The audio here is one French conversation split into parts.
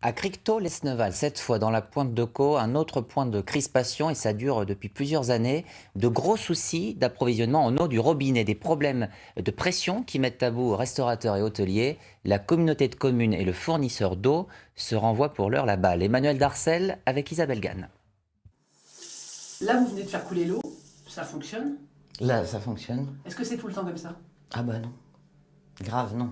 À Cricto-Lesneval, cette fois dans la pointe de Caux, un autre point de crispation et ça dure depuis plusieurs années. De gros soucis d'approvisionnement en eau du robinet, des problèmes de pression qui mettent à bout restaurateurs et hôteliers. La communauté de communes et le fournisseur d'eau se renvoient pour l'heure la balle. Emmanuel Darcel avec Isabelle Gann. Là, vous venez de faire couler l'eau, ça fonctionne? Là, ça fonctionne. Est-ce que c'est tout le temps comme ça? Ah bah non. Grave non.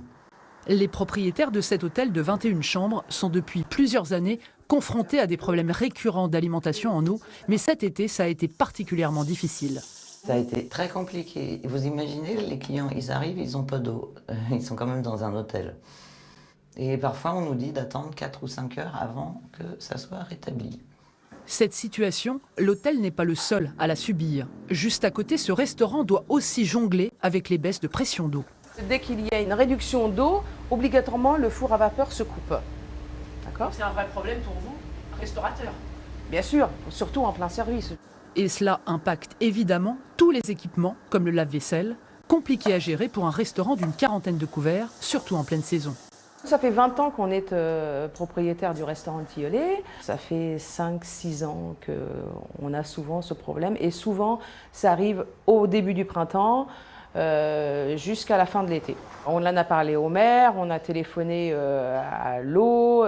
Les propriétaires de cet hôtel de 21 chambres sont depuis plusieurs années confrontés à des problèmes récurrents d'alimentation en eau, mais cet été, ça a été particulièrement difficile. Ça a été très compliqué. Vous imaginez, les clients, ils arrivent, ils n'ont pas d'eau. Ils sont quand même dans un hôtel. Et parfois, on nous dit d'attendre 4 ou 5 heures avant que ça soit rétabli. Cette situation, l'hôtel n'est pas le seul à la subir. Juste à côté, ce restaurant doit aussi jongler avec les baisses de pression d'eau. Dès qu'il y a une réduction d'eau, obligatoirement le four à vapeur se coupe. D'accord ? C'est un vrai problème pour vous, restaurateur? Bien sûr, surtout en plein service. Et cela impacte évidemment tous les équipements, comme le lave-vaisselle, compliqué à gérer pour un restaurant d'une quarantaine de couverts, surtout en pleine saison. Ça fait 20 ans qu'on est propriétaire du restaurant Tilleulet. Ça fait 5-6 ans qu'on a souvent ce problème. Et souvent, ça arrive au début du printemps, jusqu'à la fin de l'été. On en a parlé au maire, on a téléphoné à l'eau,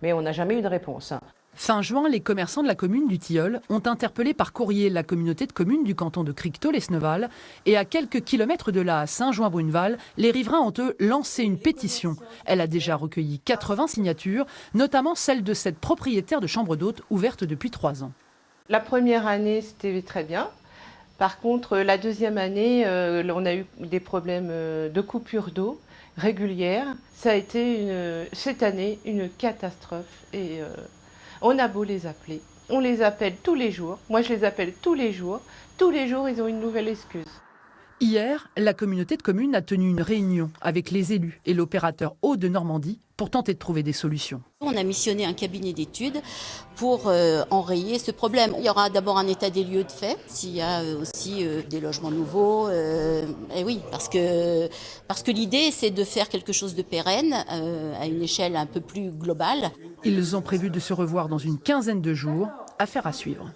mais on n'a jamais eu de réponse. Fin juin, les commerçants de la commune du Tilleul ont interpellé par courrier la communauté de communes du canton de Cricto-Lesneval et à quelques kilomètres de là, à Saint-Jouin-Bruneval, les riverains ont eux lancé une pétition. Elle a déjà recueilli 80 signatures, notamment celle de cette propriétaire de chambre d'hôte ouverte depuis 3 ans. La première année, c'était très bien. Par contre, la deuxième année, on a eu des problèmes de coupure d'eau régulière. Ça a été cette année une catastrophe et on a beau les appeler. On les appelle tous les jours. Moi, je les appelle tous les jours. Tous les jours, ils ont une nouvelle excuse. Hier, la communauté de communes a tenu une réunion avec les élus et l'opérateur Eau de Normandie pour tenter de trouver des solutions. On a missionné un cabinet d'études pour enrayer ce problème. Il y aura d'abord un état des lieux de fait, s'il y a aussi des logements nouveaux. Et oui, parce que l'idée, c'est de faire quelque chose de pérenne à une échelle un peu plus globale. Ils ont prévu de se revoir dans une quinzaine de jours. Affaire à suivre.